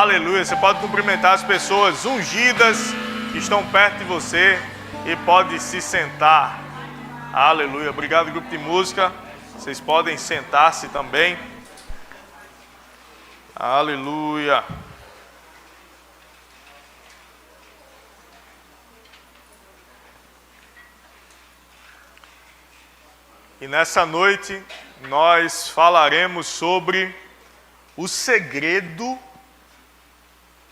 Aleluia. Você pode cumprimentar as pessoas ungidas que estão perto de você e pode se sentar. Aleluia. Obrigado, grupo de música. Vocês podem sentar-se também. Aleluia. E nessa noite nós falaremos sobre o segredo.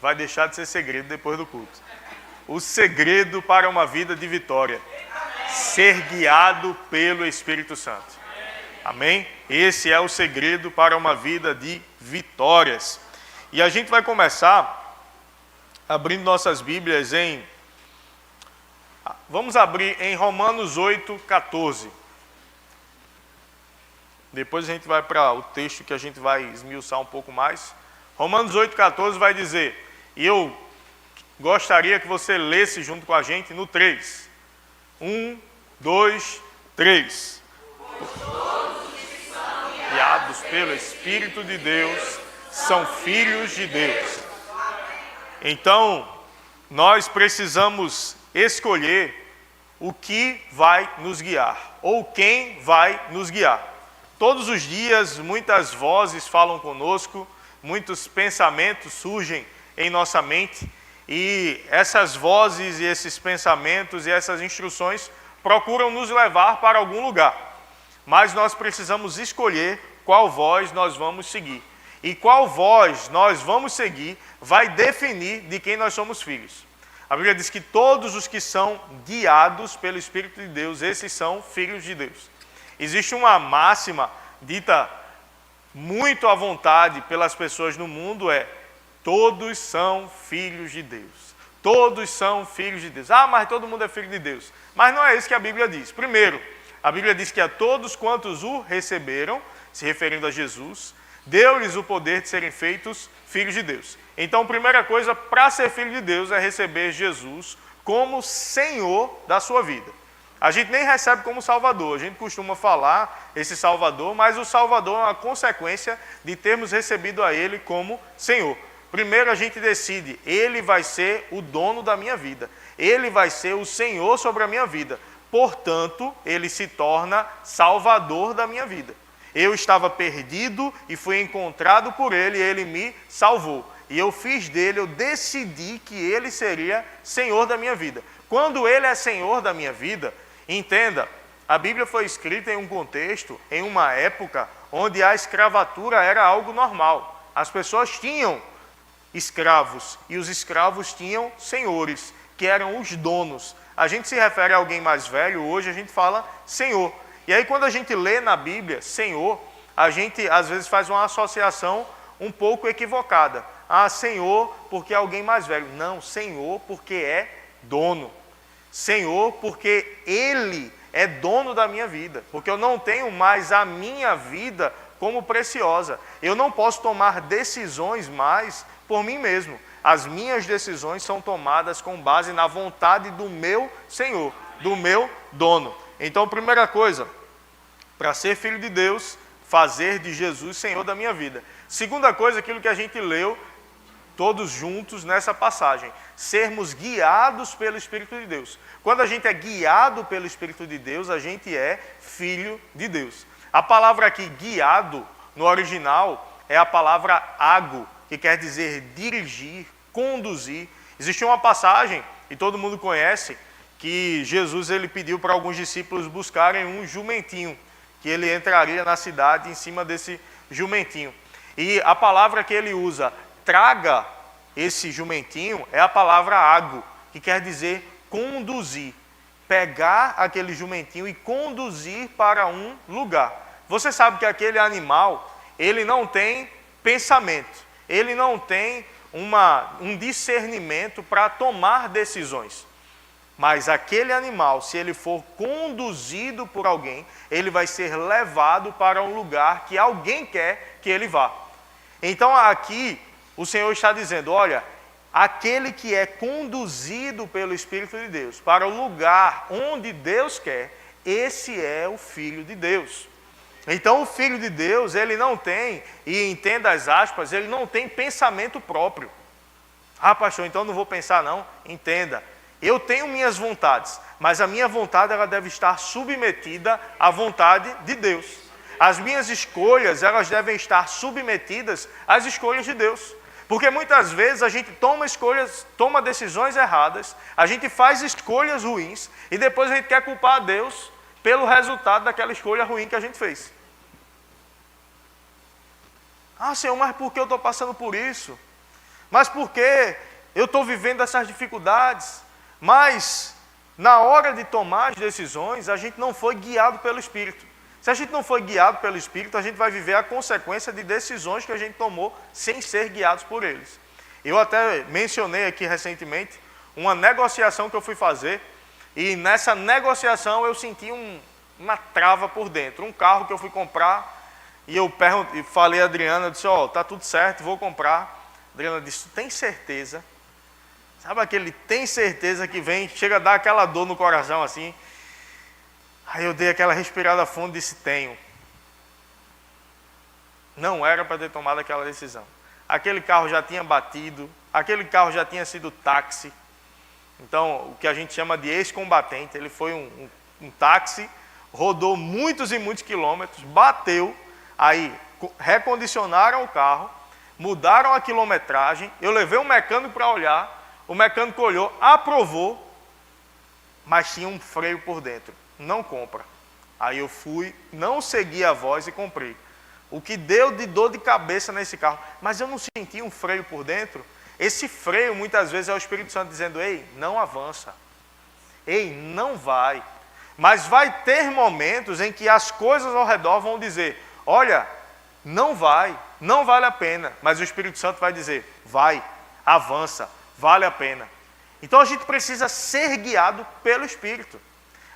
Vai deixar de ser segredo depois do culto. O segredo para uma vida de vitória. Ser guiado pelo Espírito Santo. Amém? Esse é o segredo para uma vida de vitórias. E a gente vai começar abrindo nossas Bíblias em... Vamos abrir em Romanos 8:14. Depois a gente vai para o texto que a gente vai esmiuçar um pouco mais. Romanos 8:14 vai dizer, e eu gostaria que você lesse junto com a gente no 3. 1, 2, 3. Guiados pelo Espírito de Deus, são filhos de Deus. Então, nós precisamos escolher o que vai nos guiar, ou quem vai nos guiar. Todos os dias, muitas vozes falam conosco, muitos pensamentos surgem em nossa mente, e essas vozes e esses pensamentos e essas instruções procuram nos levar para algum lugar. Mas nós precisamos escolher qual voz nós vamos seguir. E qual voz nós vamos seguir vai definir de quem nós somos filhos. A Bíblia diz que todos os que são guiados pelo Espírito de Deus, esses são filhos de Deus. Existe uma máxima dita muito à vontade pelas pessoas no mundo, todos são filhos de Deus. Todos são filhos de Deus. Ah, mas todo mundo é filho de Deus. Mas não é isso que a Bíblia diz. Primeiro, a Bíblia diz que a todos quantos o receberam, se referindo a Jesus, deu-lhes o poder de serem feitos filhos de Deus. Então, a primeira coisa para ser filho de Deus é receber Jesus como Senhor da sua vida. A gente nem recebe como Salvador, a gente costuma falar esse Salvador, mas o Salvador é uma consequência de termos recebido a Ele como Senhor. Primeiro a gente decide, Ele vai ser o dono da minha vida, Ele vai ser o Senhor sobre a minha vida, portanto, Ele se torna Salvador da minha vida. Eu estava perdido e fui encontrado por Ele e Ele me salvou. E eu fiz dele, eu decidi que Ele seria Senhor da minha vida. Quando Ele é Senhor da minha vida, entenda, a Bíblia foi escrita em um contexto, em uma época, onde a escravatura era algo normal. As pessoas tinham escravos, e os escravos tinham senhores, que eram os donos. A gente se refere a alguém mais velho, hoje a gente fala Senhor. E aí quando a gente lê na Bíblia Senhor, a gente às vezes faz uma associação um pouco equivocada. Ah, Senhor porque é alguém mais velho. Não, Senhor porque é dono. Senhor porque Ele é dono da minha vida. Porque eu não tenho mais a minha vida como preciosa. Eu não posso tomar decisões mais por mim mesmo. As minhas decisões são tomadas com base na vontade do meu Senhor, do meu dono. Então, primeira coisa, para ser filho de Deus, fazer de Jesus Senhor da minha vida. Segunda coisa, aquilo que a gente leu todos juntos nessa passagem, sermos guiados pelo Espírito de Deus. Quando a gente é guiado pelo Espírito de Deus, a gente é filho de Deus. A palavra aqui, guiado, no original, é a palavra ago, que quer dizer dirigir, conduzir. Existe uma passagem, e todo mundo conhece, que Jesus ele pediu para alguns discípulos buscarem um jumentinho, que ele entraria na cidade em cima desse jumentinho. E a palavra que ele usa, traga esse jumentinho, é a palavra ago, que quer dizer conduzir. Pegar aquele jumentinho e conduzir para um lugar. Você sabe que aquele animal, ele não tem pensamento, ele não tem um discernimento para tomar decisões. Mas aquele animal, se ele for conduzido por alguém, ele vai ser levado para um lugar que alguém quer que ele vá. Então aqui o Senhor está dizendo, olha, aquele que é conduzido pelo Espírito de Deus para o lugar onde Deus quer, esse é o Filho de Deus. Então o Filho de Deus, ele não tem, e entenda as aspas, ele não tem pensamento próprio. Ah, pastor, então não vou pensar não. Entenda, eu tenho minhas vontades, mas a minha vontade ela deve estar submetida à vontade de Deus. As minhas escolhas, elas devem estar submetidas às escolhas de Deus. Porque muitas vezes a gente toma decisões erradas, a gente faz escolhas ruins e depois a gente quer culpar a Deus pelo resultado daquela escolha ruim que a gente fez. Ah, Senhor, mas por que eu estou passando por isso? Mas por que eu estou vivendo essas dificuldades? Mas na hora de tomar as decisões, a gente não foi guiado pelo Espírito. Se a gente não foi guiado pelo Espírito, a gente vai viver a consequência de decisões que a gente tomou sem ser guiados por eles. Eu até mencionei aqui recentemente uma negociação que eu fui fazer, e nessa negociação eu senti uma trava por dentro. Um carro que eu fui comprar, e eu falei a Adriana, eu disse, tá tudo certo, vou comprar. A Adriana disse, tem certeza? Sabe aquele tem certeza que vem, chega a dar aquela dor no coração assim. Aí eu dei aquela respirada fundo e disse, tenho. Não era para ter tomado aquela decisão. Aquele carro já tinha batido, aquele carro já tinha sido táxi. Então, o que a gente chama de ex-combatente, ele foi um táxi, rodou muitos e muitos quilômetros, bateu, aí recondicionaram o carro, mudaram a quilometragem, eu levei um mecânico para olhar, o mecânico olhou, aprovou, mas tinha um freio por dentro. Não compra. Aí eu fui, não segui a voz e comprei. O que deu de dor de cabeça nesse carro, mas eu não senti um freio por dentro. Esse freio muitas vezes é o Espírito Santo dizendo, ei, não avança. Ei, não vai. Mas vai ter momentos em que as coisas ao redor vão dizer, olha, não vai, não vale a pena. Mas o Espírito Santo vai dizer, vai, avança, vale a pena. Então a gente precisa ser guiado pelo Espírito.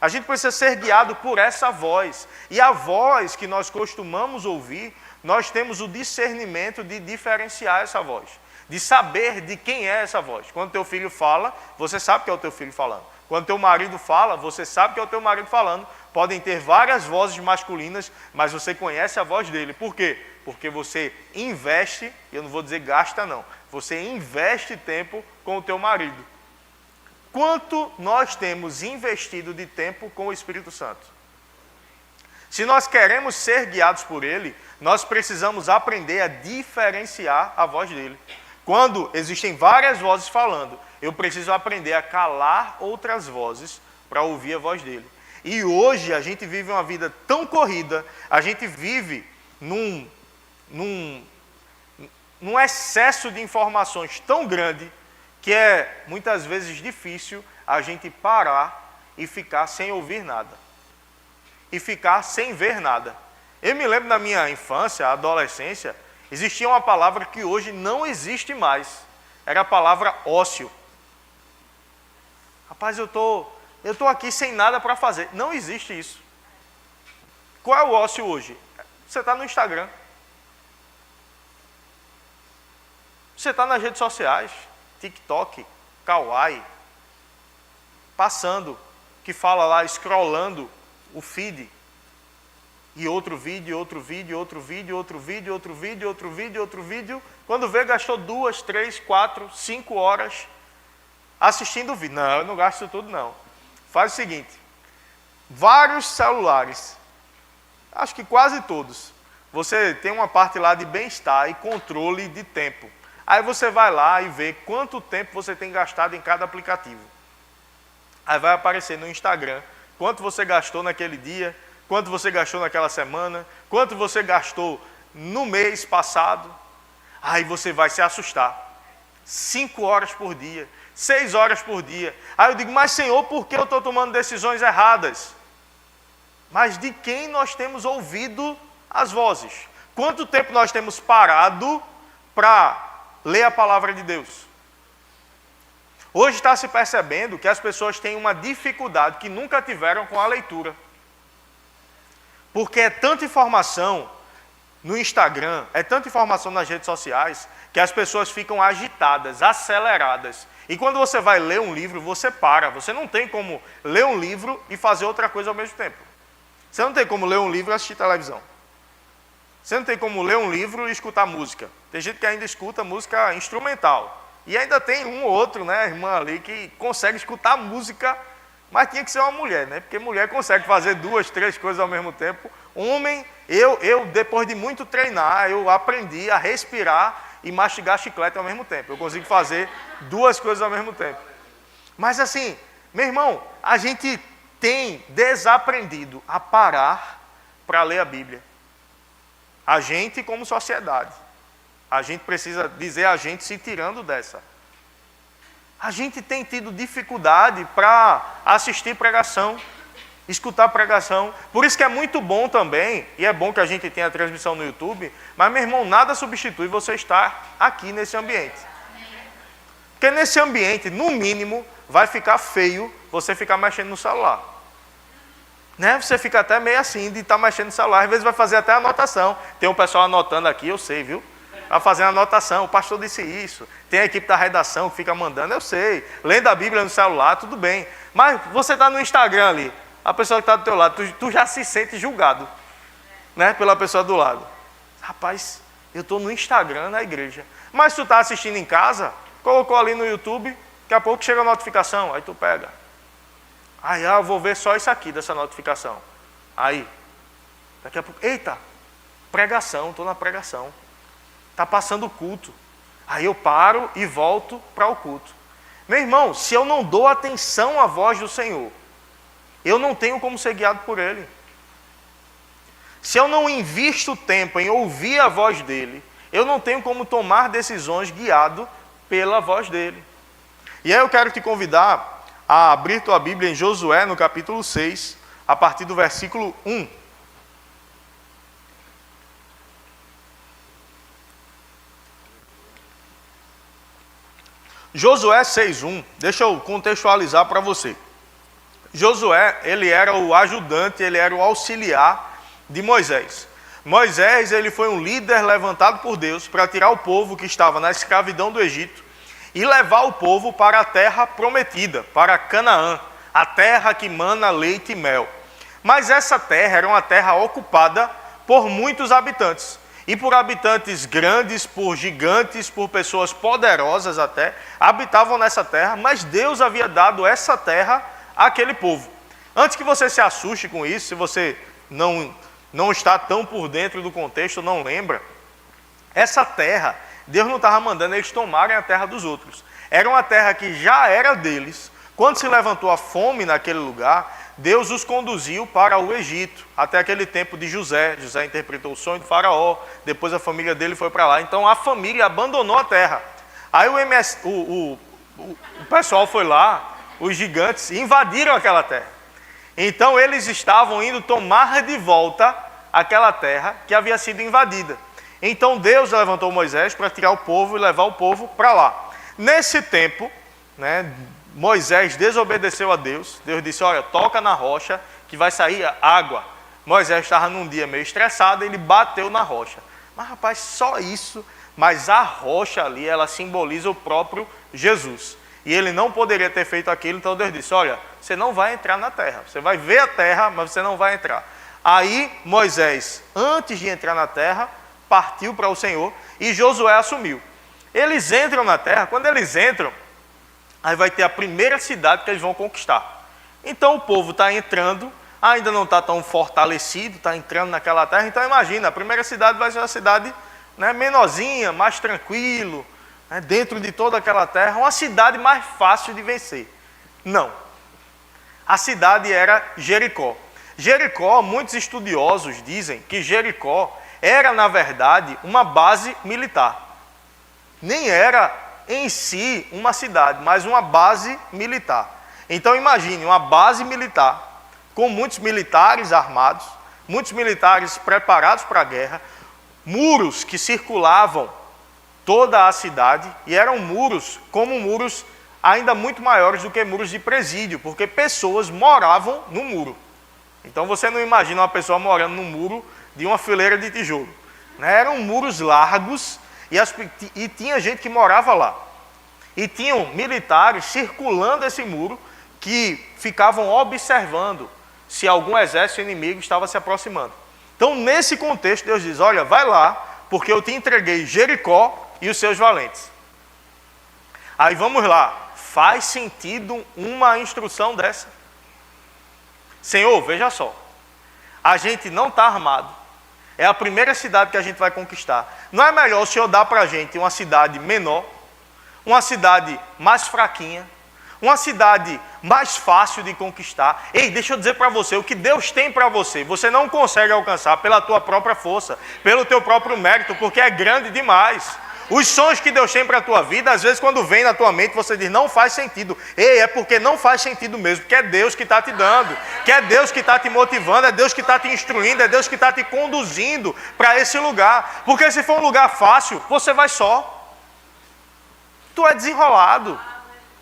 A gente precisa ser guiado por essa voz. E a voz que nós costumamos ouvir, nós temos o discernimento de diferenciar essa voz. De saber de quem é essa voz. Quando teu filho fala, você sabe que é o teu filho falando. Quando teu marido fala, você sabe que é o teu marido falando. Podem ter várias vozes masculinas, mas você conhece a voz dele. Por quê? Porque você investe, eu não vou dizer gasta não, você investe tempo com o teu marido. Quanto nós temos investido de tempo com o Espírito Santo? Se nós queremos ser guiados por Ele, nós precisamos aprender a diferenciar a voz dele. Quando existem várias vozes falando, eu preciso aprender a calar outras vozes para ouvir a voz dele. E hoje a gente vive uma vida tão corrida, a gente vive num excesso de informações tão grande, que é muitas vezes difícil a gente parar e ficar sem ouvir nada. E ficar sem ver nada. Eu me lembro da minha infância, adolescência, existia uma palavra que hoje não existe mais. Era a palavra ócio. Rapaz, eu tô aqui sem nada para fazer. Não existe isso. Qual é o ócio hoje? Você está no Instagram. Você está nas redes sociais. TikTok, Kawaii, passando, que fala lá, scrollando o feed, e outro vídeo, outro vídeo, outro vídeo, outro vídeo, outro vídeo, outro vídeo, outro vídeo, quando vê, gastou 2, 3, 4, 5 horas assistindo o vídeo. Não, eu não gasto tudo não. Faz o seguinte, vários celulares, acho que quase todos, você tem uma parte lá de bem-estar e controle de tempo. Aí você vai lá e vê quanto tempo você tem gastado em cada aplicativo. Aí vai aparecer no Instagram quanto você gastou naquele dia, quanto você gastou naquela semana, quanto você gastou no mês passado. Aí você vai se assustar. 5 horas por dia, 6 horas por dia. Aí eu digo, mas Senhor, por que eu estou tomando decisões erradas? Mas de quem nós temos ouvido as vozes? Quanto tempo nós temos parado para ler a palavra de Deus? Hoje está se percebendo que as pessoas têm uma dificuldade que nunca tiveram com a leitura. Porque é tanta informação no Instagram, é tanta informação nas redes sociais, que as pessoas ficam agitadas, aceleradas. E quando você vai ler um livro, você para. Você não tem como ler um livro e fazer outra coisa ao mesmo tempo. Você não tem como ler um livro e assistir televisão. Você não tem como ler um livro e escutar música. Tem gente que ainda escuta música instrumental. E ainda tem um ou outro, né, irmã ali, que consegue escutar música, mas tinha que ser uma mulher, né? Porque mulher consegue fazer 2, 3 coisas ao mesmo tempo. Homem, eu depois de muito treinar, eu aprendi a respirar e mastigar chiclete ao mesmo tempo. Eu consigo fazer 2 coisas ao mesmo tempo. Mas assim, meu irmão, a gente tem desaprendido a parar para ler a Bíblia. A gente como sociedade. A gente precisa dizer a gente se tirando dessa. A gente tem tido dificuldade para assistir pregação, escutar pregação. Por isso que é muito bom também, e é bom que a gente tenha a transmissão no YouTube, mas, meu irmão, nada substitui você estar aqui nesse ambiente. Porque nesse ambiente, no mínimo, vai ficar feio você ficar mexendo no celular. Né? Você fica até meio assim de estar mexendo no celular. Às vezes vai fazer até anotação. Tem um pessoal anotando aqui, eu sei, viu? Vai fazendo anotação. O pastor disse isso. Tem a equipe da redação que fica mandando, eu sei. Lendo a Bíblia no celular, tudo bem. Mas você está no Instagram ali. A pessoa que está do teu lado, tu já se sente julgado, né? Pela pessoa do lado. Rapaz, eu estou no Instagram na igreja. Mas tu está assistindo em casa, colocou ali no YouTube, daqui a pouco chega a notificação, aí tu pega. Aí, eu vou ver só isso aqui dessa notificação. Aí, daqui a pouco, eita, pregação, estou na pregação. Está passando o culto. Aí eu paro e volto para o culto. Meu irmão, se eu não dou atenção à voz do Senhor, eu não tenho como ser guiado por Ele. Se eu não invisto tempo em ouvir a voz dEle, eu não tenho como tomar decisões guiado pela voz dEle. E aí eu quero te convidar a abrir tua Bíblia em Josué, no capítulo 6, a partir do versículo 1. Josué 6:1, deixa eu contextualizar para você. Josué, ele era o ajudante, ele era o auxiliar de Moisés. Moisés, ele foi um líder levantado por Deus para tirar o povo que estava na escravidão do Egito e levar o povo para a terra prometida, para Canaã, a terra que mana leite e mel. Mas essa terra era uma terra ocupada por muitos habitantes. E por habitantes grandes, por gigantes, por pessoas poderosas até, habitavam nessa terra, mas Deus havia dado essa terra àquele povo. Antes que você se assuste com isso, se você não está tão por dentro do contexto, não lembra, essa terra, Deus não estava mandando eles tomarem a terra dos outros. Era uma terra que já era deles. Quando se levantou a fome naquele lugar, Deus os conduziu para o Egito, até aquele tempo de José. José interpretou o sonho do faraó, depois a família dele foi para lá. Então a família abandonou a terra. Aí o pessoal foi lá, os gigantes, invadiram aquela terra. Então eles estavam indo tomar de volta aquela terra que havia sido invadida. Então Deus levantou Moisés para tirar o povo e levar o povo para lá. Nesse tempo, né, Moisés desobedeceu a Deus. Deus disse, olha, toca na rocha que vai sair água. Moisés estava num dia meio estressado, ele bateu na rocha. Mas rapaz, só isso, mas a rocha ali, ela simboliza o próprio Jesus. E ele não poderia ter feito aquilo, então Deus disse, olha, você não vai entrar na terra. Você vai ver a terra, mas você não vai entrar. Aí Moisés, antes de entrar na terra, partiu para o Senhor e Josué assumiu. Eles entram na terra, quando eles entram, aí vai ter a primeira cidade que eles vão conquistar. Então o povo está entrando, ainda não está tão fortalecido, está entrando naquela terra. Então imagina, a primeira cidade vai ser uma cidade, né, menorzinha, mais tranquilo, né, dentro de toda aquela terra, uma cidade mais fácil de vencer. Não. A cidade era Jericó. Jericó, muitos estudiosos dizem que Jericó era, na verdade, uma base militar. Nem era em si uma cidade, mas uma base militar. Então imagine uma base militar com muitos militares armados, muitos militares preparados para a guerra, muros que circulavam toda a cidade e eram muros como muros ainda muito maiores do que muros de presídio, porque pessoas moravam no muro. Então você não imagina uma pessoa morando no muro de uma fileira de tijolo, né? Eram muros largos e tinha gente que morava lá. E tinham militares circulando esse muro que ficavam observando se algum exército inimigo estava se aproximando. Então, nesse contexto, Deus diz, olha, vai lá, porque eu te entreguei Jericó e os seus valentes. Aí vamos lá, faz sentido uma instrução dessa? Senhor, veja só, a gente não está armado, é a primeira cidade que a gente vai conquistar. Não é melhor o Senhor dar para a gente uma cidade menor, uma cidade mais fraquinha, uma cidade mais fácil de conquistar? Ei, deixa eu dizer para você, o que Deus tem para você, você não consegue alcançar pela tua própria força, pelo teu próprio mérito, porque é grande demais. Os sonhos que Deus tem para a tua vida, às vezes quando vem na tua mente, você diz, não faz sentido. Ei, é porque não faz sentido mesmo, porque é Deus que está te dando, que é Deus que está te motivando, é Deus que está te instruindo, é Deus que está te conduzindo para esse lugar. Porque se for um lugar fácil, você vai só. Tu é desenrolado,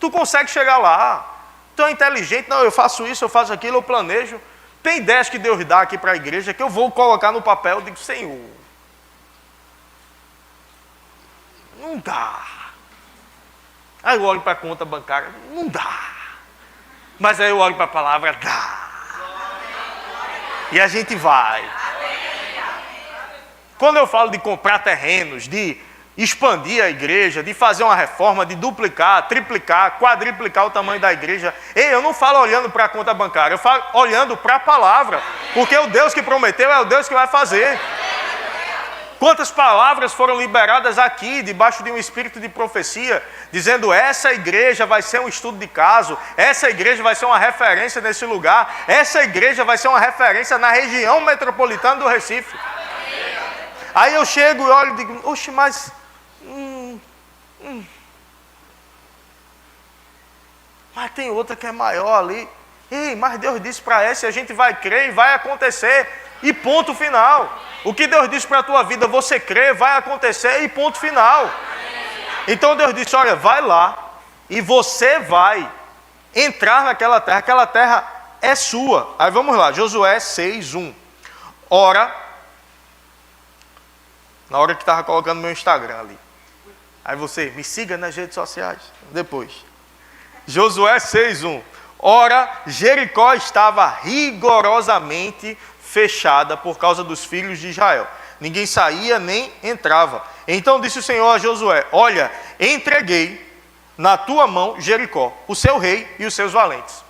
tu consegue chegar lá, tu é inteligente, não, eu faço isso, eu faço aquilo, eu planejo. Tem ideias que Deus dá aqui para a igreja que eu vou colocar no papel, eu digo, Senhor, não dá. Aí eu olho para a conta bancária, não dá. Mas aí eu olho para a palavra, dá. E a gente vai. Quando eu falo de comprar terrenos, de expandir a igreja, de fazer uma reforma, de duplicar, triplicar, quadriplicar o tamanho da igreja, ei, eu não falo olhando para a conta bancária, eu falo olhando para a palavra, porque o Deus que prometeu é o Deus que vai fazer. Quantas palavras foram liberadas aqui, debaixo de um espírito de profecia, dizendo, essa igreja vai ser um estudo de caso, essa igreja vai ser uma referência nesse lugar, essa igreja vai ser uma referência na região metropolitana do Recife. Aí eu chego e olho e digo, oxe, mas... mas tem outra que é maior ali. Ei, mas Deus disse para essa, a gente vai crer e vai acontecer, e ponto final. O que Deus disse para a tua vida, você crê, vai acontecer, e ponto final. Então Deus disse, olha, vai lá, e você vai entrar naquela terra, aquela terra é sua. Aí vamos lá, Josué 6:1. Ora, na hora que estava colocando meu Instagram ali. Aí você, me siga nas redes sociais, depois. Josué 6:1. Ora, Jericó estava rigorosamente fechada por causa dos filhos de Israel. Ninguém saía nem entrava. Então disse o Senhor a Josué, olha, entreguei na tua mão Jericó, o seu rei e os seus valentes.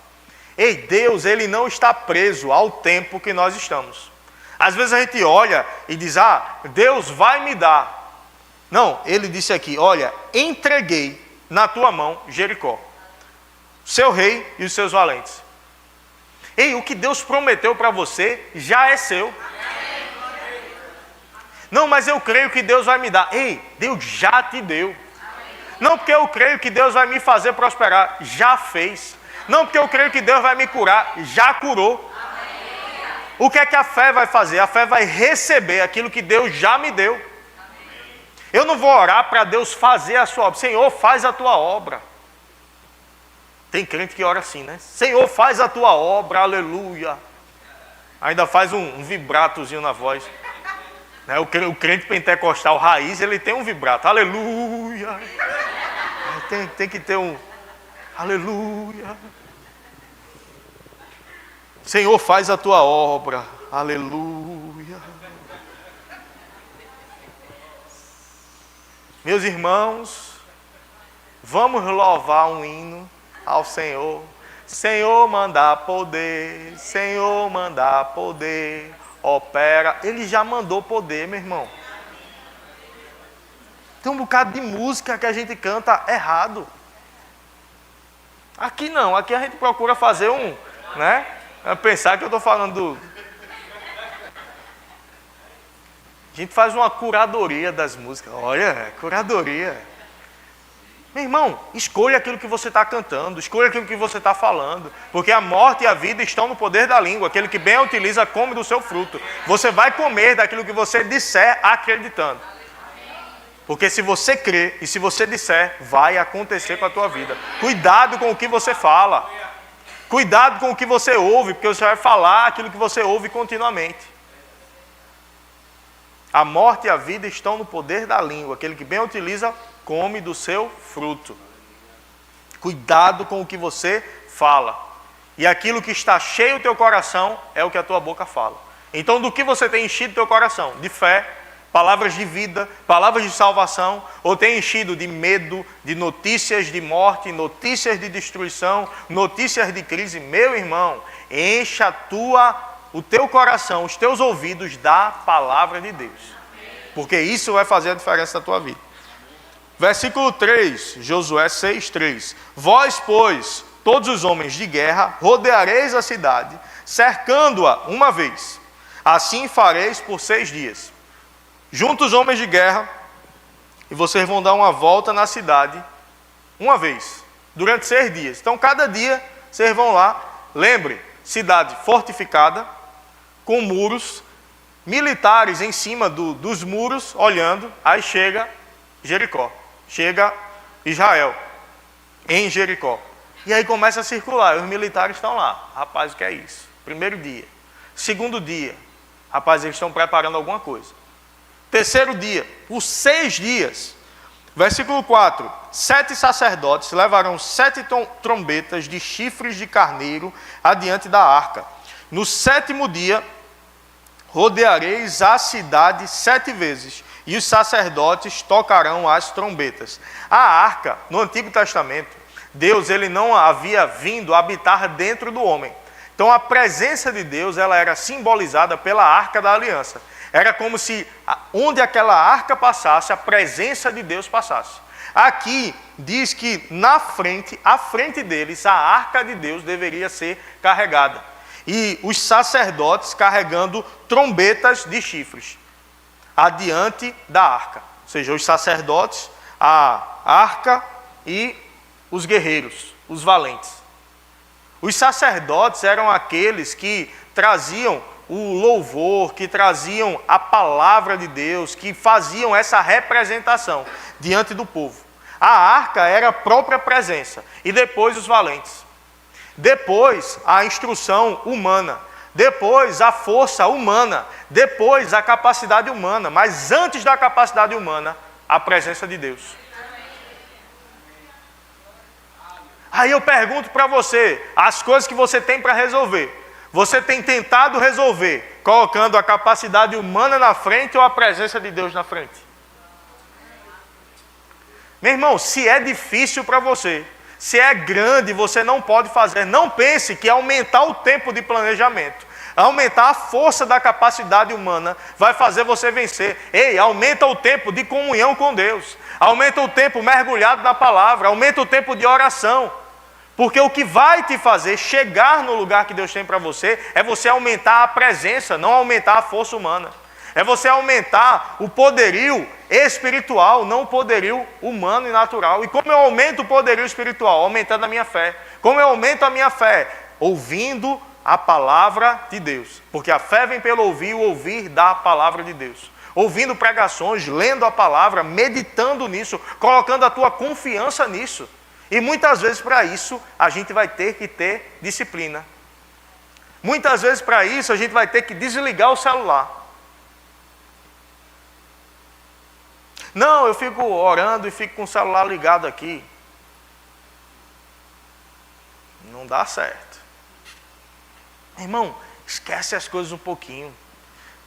Ei, Deus, ele não está preso ao tempo que nós estamos. Às vezes a gente olha e diz, Deus vai me dar. Não, ele disse aqui, olha, entreguei na tua mão Jericó, seu rei e os seus valentes. Ei, o que Deus prometeu para você já é seu. Não, mas eu creio que Deus vai me dar. Ei, Deus já te deu. Não porque eu creio que Deus vai me fazer prosperar, já fez. Não porque eu creio que Deus vai me curar, já curou. O que é que a fé vai fazer? A fé vai receber aquilo que Deus já me deu. Eu não vou orar para Deus fazer a sua obra. Senhor, faz a tua obra. Tem crente que ora assim, né? Senhor, faz a tua obra, aleluia. Ainda faz um vibratozinho na voz. Né? O crente pentecostal raiz, ele tem um vibrato, aleluia. Tem que ter um aleluia. Senhor, faz a tua obra, aleluia. Meus irmãos, vamos louvar um hino ao Senhor. Senhor, manda poder, Senhor, manda poder, opera. Ele já mandou poder, meu irmão. Tem um bocado de música que a gente canta errado. Aqui não, aqui a gente procura fazer né? Pensar que eu estou falando A gente faz uma curadoria das músicas. Olha, curadoria. Meu irmão, escolha aquilo que você está cantando, escolha aquilo que você está falando, porque a morte e a vida estão no poder da língua. Aquele que bem a utiliza, come do seu fruto. Você vai comer daquilo que você disser acreditando. Porque se você crer e se você disser, vai acontecer com a tua vida. Cuidado com o que você fala. Cuidado com o que você ouve, porque você vai falar aquilo que você ouve continuamente. A morte e a vida estão no poder da língua. Aquele que bem a utiliza, come do seu fruto. Cuidado com o que você fala. E aquilo que está cheio do teu coração é o que a tua boca fala. Então, do que você tem enchido o teu coração? De fé, palavras de vida, palavras de salvação, ou tem enchido de medo, de notícias de morte, notícias de destruição, notícias de crise? Meu irmão, encha o teu coração, os teus ouvidos da palavra de Deus, porque isso vai fazer a diferença na tua vida. Versículo 3, Josué 6:3. Vós, pois, todos os homens de guerra, rodeareis a cidade, cercando-a uma vez. Assim fareis por 6 dias. Junta os homens de guerra e vocês vão dar uma volta na cidade uma vez, durante 6 dias. Então, cada dia vocês vão lá. Lembre, cidade fortificada, com muros, militares em cima dos muros, olhando. Aí chega Jericó, chega Israel, em Jericó. E aí começa a circular, os militares estão lá. Rapaz, o que é isso? Primeiro dia. Segundo dia, rapaz, eles estão preparando alguma coisa. Terceiro dia, por 6 dias. Versículo 4. 7 sacerdotes levarão 7 trombetas de chifres de carneiro adiante da arca. No 7º dia, rodeareis a cidade 7 vezes, e os sacerdotes tocarão as trombetas. A arca, no Antigo Testamento, Deus ele não havia vindo habitar dentro do homem. Então a presença de Deus ela era simbolizada pela arca da aliança. Era como se onde aquela arca passasse, a presença de Deus passasse. Aqui diz que à frente deles, a arca de Deus deveria ser carregada. E os sacerdotes carregando trombetas de chifres adiante da arca. Ou seja, os sacerdotes, a arca e os guerreiros, os valentes. Os sacerdotes eram aqueles que traziam o louvor, que traziam a palavra de Deus, que faziam essa representação diante do povo. A arca era a própria presença, e depois os valentes. Depois a instrução humana, depois a força humana, depois a capacidade humana, mas antes da capacidade humana, a presença de Deus. Aí eu pergunto para você, as coisas que você tem para resolver, você tem tentado resolver colocando a capacidade humana na frente ou a presença de Deus na frente? Meu irmão, se é difícil para você, se é grande, você não pode fazer. Não pense que aumentar o tempo de planejamento, aumentar a força da capacidade humana vai fazer você vencer. Ei, aumenta o tempo de comunhão com Deus, aumenta o tempo mergulhado na palavra, aumenta o tempo de oração. Porque o que vai te fazer chegar no lugar que Deus tem para você é você aumentar a presença, não aumentar a força humana. É você aumentar o poderio espiritual, não o poderio humano e natural. E como eu aumento o poderio espiritual? Aumentando a minha fé. Como eu aumento a minha fé? Ouvindo a palavra de Deus. Porque a fé vem pelo ouvir, o ouvir da palavra de Deus. Ouvindo pregações, lendo a palavra, meditando nisso, colocando a tua confiança nisso. E muitas vezes para isso a gente vai ter que ter disciplina. Muitas vezes para isso a gente vai ter que desligar o celular. Não, eu fico orando e fico com o celular ligado aqui. Não dá certo. Irmão, esquece as coisas um pouquinho.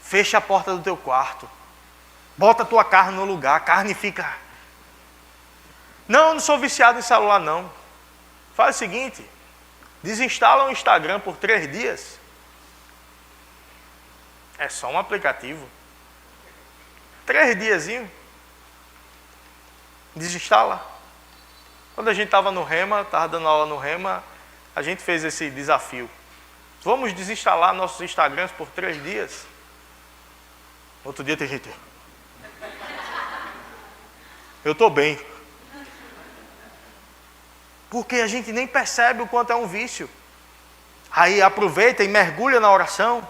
Fecha a porta do teu quarto. Bota a tua carne no lugar, a carne fica... Não, eu não sou viciado em celular, não. Faz o seguinte, desinstala o Instagram por 3 dias. É só um aplicativo. 3 diazinhos. Desinstala. Quando a gente estava no Rema, estava dando aula no Rema, a gente fez esse desafio. Vamos desinstalar nossos Instagrams por 3 dias. Outro dia tem gente... Eu estou bem. Porque a gente nem percebe o quanto é um vício. Aí aproveita e mergulha na oração,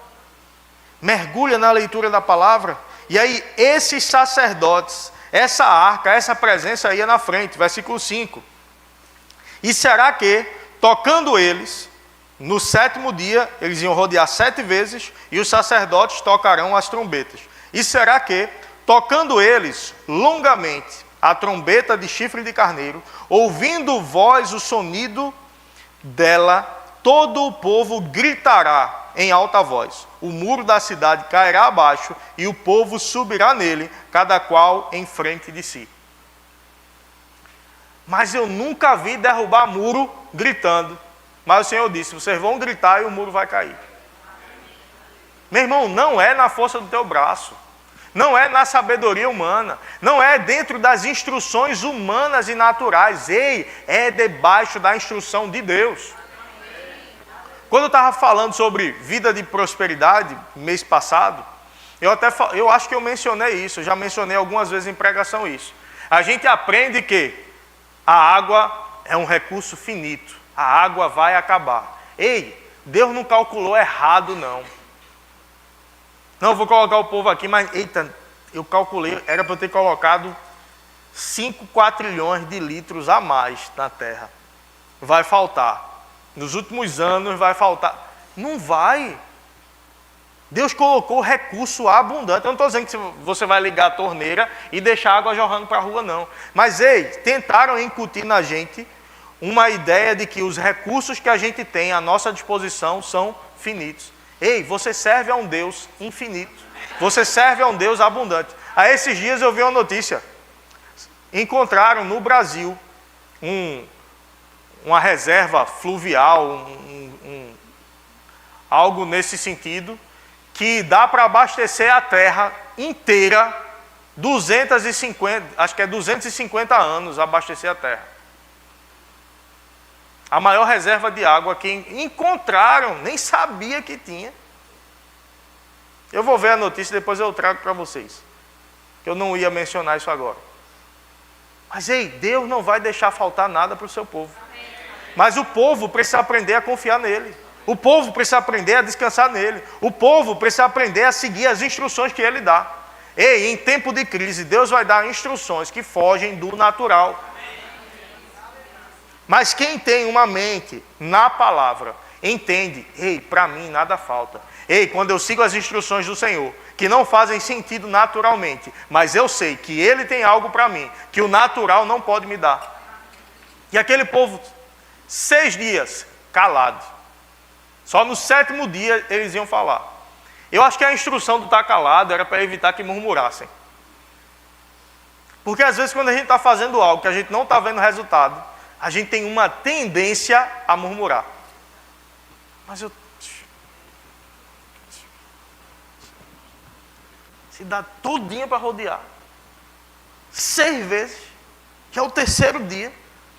mergulha na leitura da palavra, e aí esses sacerdotes, essa arca, essa presença ia na frente, versículo 5. E será que, tocando eles, no 7º dia, eles iam rodear 7 vezes, e os sacerdotes tocarão as trombetas. E será que, tocando eles longamente, a trombeta de chifre de carneiro, ouvindo vós o sonido dela, todo o povo gritará, em alta voz. O muro da cidade cairá abaixo e o povo subirá nele, cada qual em frente de si. Mas eu nunca vi derrubar muro gritando. Mas o Senhor disse, vocês vão gritar e o muro vai cair. Meu irmão, não é na força do teu braço. Não é na sabedoria humana. Não é dentro das instruções humanas e naturais. Ei, é debaixo da instrução de Deus. Quando eu estava falando sobre vida de prosperidade, mês passado, eu acho que eu mencionei isso. Eu já mencionei algumas vezes em pregação isso. A gente aprende que a água é um recurso finito. A água vai acabar. Ei, Deus não calculou errado, não. Não, vou colocar o povo aqui, mas, eita, eu calculei, era para eu ter colocado 5 quatrilhões de litros a mais na terra. Vai faltar. Nos últimos anos vai faltar. Não vai. Deus colocou recurso abundante. Eu não estou dizendo que você vai ligar a torneira e deixar a água jorrando para a rua, não. Mas, ei, tentaram incutir na gente uma ideia de que os recursos que a gente tem à nossa disposição são finitos. Ei, você serve a um Deus infinito. Você serve a um Deus abundante. Há esses dias eu vi uma notícia. Encontraram no Brasil uma reserva fluvial, algo nesse sentido, que dá para abastecer a terra inteira, 250 anos abastecer a terra. A maior reserva de água que encontraram, nem sabia que tinha. Eu vou ver a notícia e depois eu trago para vocês. Eu não ia mencionar isso agora. Mas, ei, Deus não vai deixar faltar nada para o seu povo. Mas o povo precisa aprender a confiar nele. O povo precisa aprender a descansar nele. O povo precisa aprender a seguir as instruções que ele dá. Ei, em tempo de crise, Deus vai dar instruções que fogem do natural. Mas quem tem uma mente na palavra, entende, ei, para mim nada falta. Ei, quando eu sigo as instruções do Senhor, que não fazem sentido naturalmente, mas eu sei que Ele tem algo para mim, que o natural não pode me dar. E aquele povo, 6 dias, calado. Só no 7º dia eles iam falar. Eu acho que a instrução do estar calado era para evitar que murmurassem. Porque às vezes quando a gente está fazendo algo que a gente não está vendo resultado, a gente tem uma tendência a murmurar. Mas se dá todinha para rodear. 6 vezes, que é o 3º dia.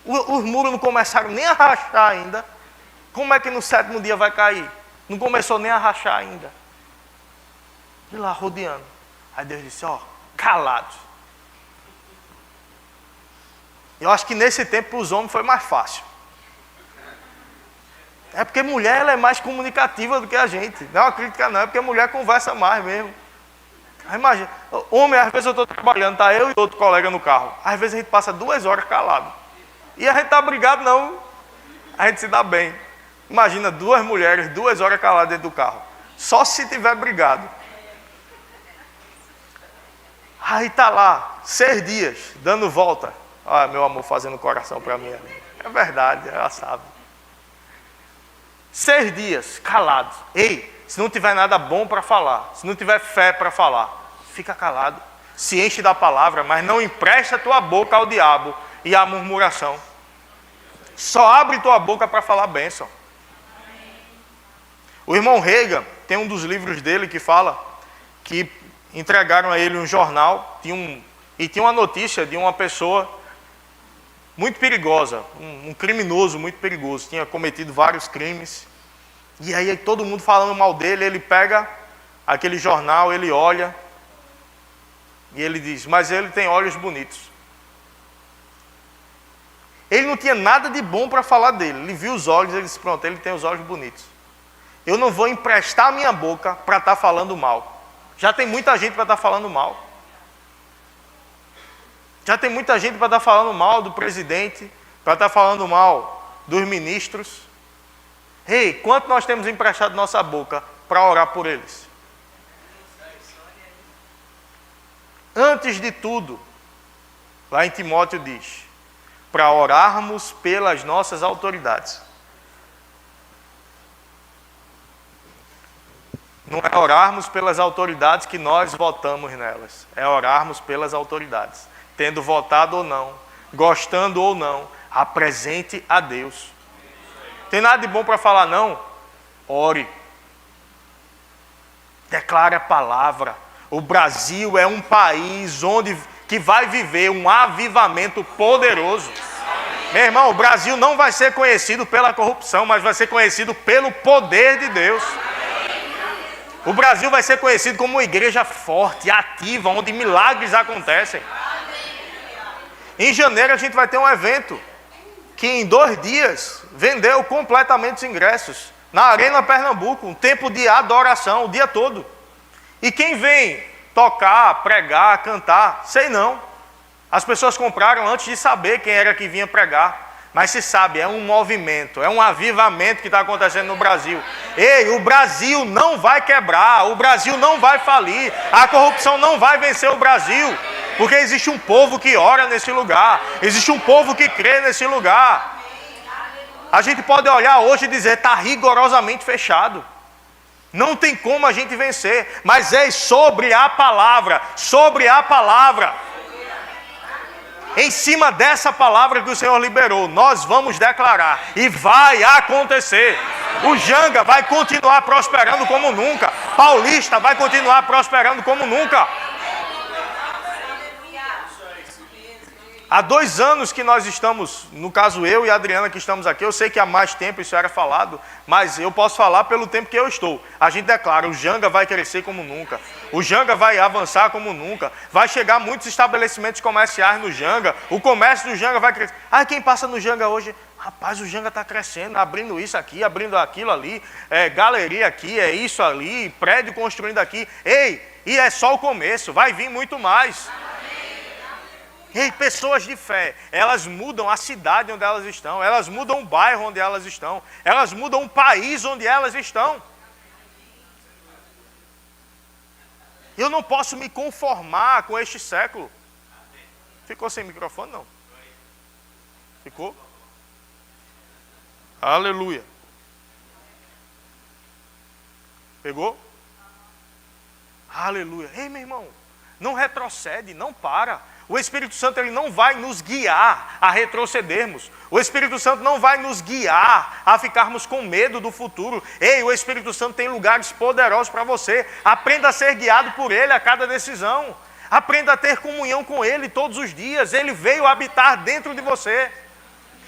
Os muros não começaram nem a rachar ainda. Como é que no 7º dia vai cair? Não começou nem a rachar ainda. E lá rodeando. Aí Deus disse, calados. Eu acho que nesse tempo para os homens foi mais fácil. É porque mulher ela é mais comunicativa do que a gente. Não é uma crítica não, é porque a mulher conversa mais mesmo. Imagina, homem, às vezes eu estou trabalhando, tá eu e outro colega no carro. Às vezes a gente passa 2 horas calado. E a gente está brigado não, a gente se dá bem. Imagina 2 mulheres, 2 horas caladas dentro do carro. Só se tiver brigado. Aí está lá, 6 dias, dando volta. Olha, meu amor fazendo coração para mim. É verdade, ela sabe. 6 dias, calados. Ei, se não tiver nada bom para falar, se não tiver fé para falar, fica calado. Se enche da palavra, mas não empresta tua boca ao diabo e à murmuração. Só abre tua boca para falar bênção. O irmão Reagan, tem um dos livros dele que fala que entregaram a ele um jornal e tinha uma notícia de uma pessoa muito perigosa, um criminoso muito perigoso, tinha cometido vários crimes, e aí todo mundo falando mal dele, ele pega aquele jornal, ele olha, e ele diz, mas ele tem olhos bonitos. Ele não tinha nada de bom para falar dele, ele viu os olhos, ele disse, pronto, ele tem os olhos bonitos. Eu não vou emprestar a minha boca para estar falando mal. Já tem muita gente para estar falando mal. Já tem muita gente para estar falando mal do presidente, para estar falando mal dos ministros. Ei, quanto nós temos emprestado nossa boca para orar por eles? Antes de tudo, lá em Timóteo diz, para orarmos pelas nossas autoridades. Não é orarmos pelas autoridades que nós votamos nelas. É orarmos pelas autoridades. Tendo votado ou não, gostando ou não, apresente a Deus. Tem nada de bom para falar não? Ore. Declare a palavra. O Brasil é um país que vai viver um avivamento poderoso. Meu irmão, o Brasil não vai ser conhecido pela corrupção, mas vai ser conhecido pelo poder de Deus. O Brasil vai ser conhecido como uma igreja forte, ativa, onde milagres acontecem. Em janeiro a gente vai ter um evento que em 2 dias vendeu completamente os ingressos. Na Arena Pernambuco, um tempo de adoração, o dia todo. E quem vem tocar, pregar, cantar, sei não. As pessoas compraram antes de saber quem era que vinha pregar. Mas se sabe, é um movimento, é um avivamento que está acontecendo no Brasil. Ei, o Brasil não vai quebrar, o Brasil não vai falir, a corrupção não vai vencer o Brasil, porque existe um povo que ora nesse lugar, existe um povo que crê nesse lugar. A gente pode olhar hoje e dizer, está rigorosamente fechado. Não tem como a gente vencer, mas é sobre a palavra, sobre a palavra. Em cima dessa palavra que o Senhor liberou, nós vamos declarar e vai acontecer. O Janga vai continuar prosperando como nunca. Paulista vai continuar prosperando como nunca. Há 2 anos que nós estamos, no caso eu e a Adriana que estamos aqui, eu sei que há mais tempo isso era falado, mas eu posso falar pelo tempo que eu estou. A gente declara, o Janga vai crescer como nunca, o Janga vai avançar como nunca, vai chegar muitos estabelecimentos comerciais no Janga, o comércio do Janga vai crescer. Ah, quem passa no Janga hoje? Rapaz, o Janga está crescendo, abrindo isso aqui, abrindo aquilo ali, galeria aqui, é isso ali, prédio construindo aqui. Ei, e é só o começo, vai vir muito mais. Ei, pessoas de fé, elas mudam a cidade onde elas estão, elas mudam o bairro onde elas estão, elas mudam o país onde elas estão. Eu não posso me conformar com este século. Ficou sem microfone, não? Ficou? Aleluia. Pegou? Aleluia. Ei, meu irmão, não retrocede, não para. O Espírito Santo ele não vai nos guiar a retrocedermos. O Espírito Santo não vai nos guiar a ficarmos com medo do futuro. Ei, o Espírito Santo tem lugares poderosos para você. Aprenda a ser guiado por Ele a cada decisão. Aprenda a ter comunhão com Ele todos os dias. Ele veio habitar dentro de você.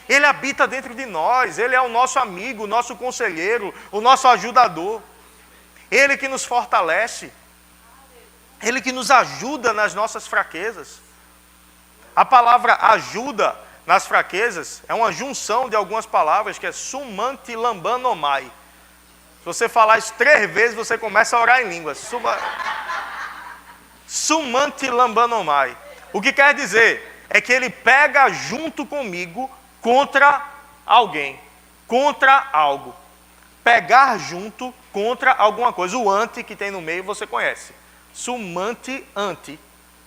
Ele habita dentro de nós. Ele é o nosso amigo, o nosso conselheiro, o nosso ajudador. Ele que nos fortalece. Ele que nos ajuda nas nossas fraquezas. A palavra ajuda nas fraquezas é uma junção de algumas palavras que é sumanti lambanomai. Se você falar isso 3 vezes, você começa a orar em línguas. Sumanti lambanomai. O que quer dizer é que ele pega junto comigo contra alguém, contra algo. Pegar junto contra alguma coisa. O ante que tem no meio você conhece. Sumanti ante.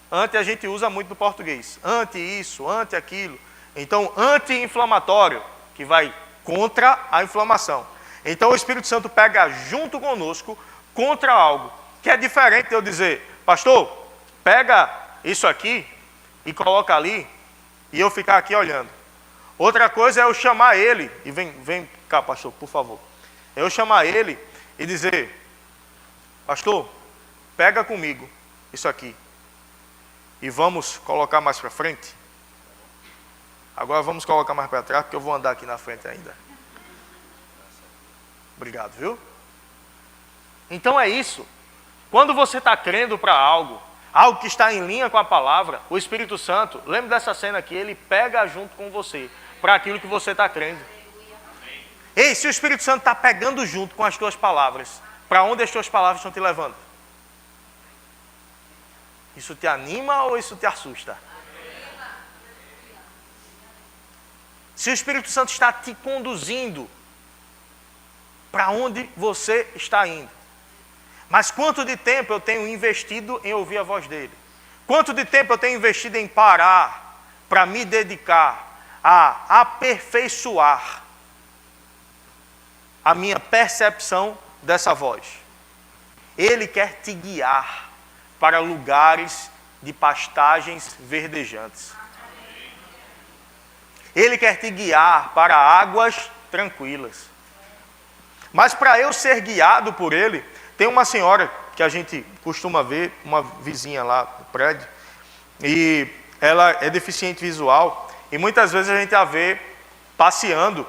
Ante a gente usa muito no português. Ante isso, ante aquilo. Então, anti-inflamatório, que vai contra a inflamação. Então, o Espírito Santo pega junto conosco contra algo. Que é diferente de eu dizer, pastor, pega isso aqui e coloca ali e eu ficar aqui olhando. Outra coisa é eu chamar ele, e vem cá, pastor, por favor. Eu chamar ele e dizer, pastor, pega comigo isso aqui. E vamos colocar mais para frente. Agora vamos colocar mais para trás, porque eu vou andar aqui na frente ainda. Obrigado, viu? Então é isso. Quando você está crendo para algo que está em linha com a palavra, o Espírito Santo, lembra dessa cena aqui, ele pega junto com você, para aquilo que você está crendo. Ei, se o Espírito Santo está pegando junto com as tuas palavras, para onde as tuas palavras estão te levando? Isso te anima ou isso te assusta? Se o Espírito Santo está te conduzindo, para onde você está indo? Mas quanto de tempo eu tenho investido em ouvir a voz dele? Quanto de tempo eu tenho investido em parar para me dedicar a aperfeiçoar a minha percepção dessa voz? Ele quer te guiar para lugares de pastagens verdejantes. Ele quer te guiar para águas tranquilas. Mas para eu ser guiado por Ele, tem uma senhora que a gente costuma ver, uma vizinha lá no prédio, e ela é deficiente visual, e muitas vezes a gente a vê passeando,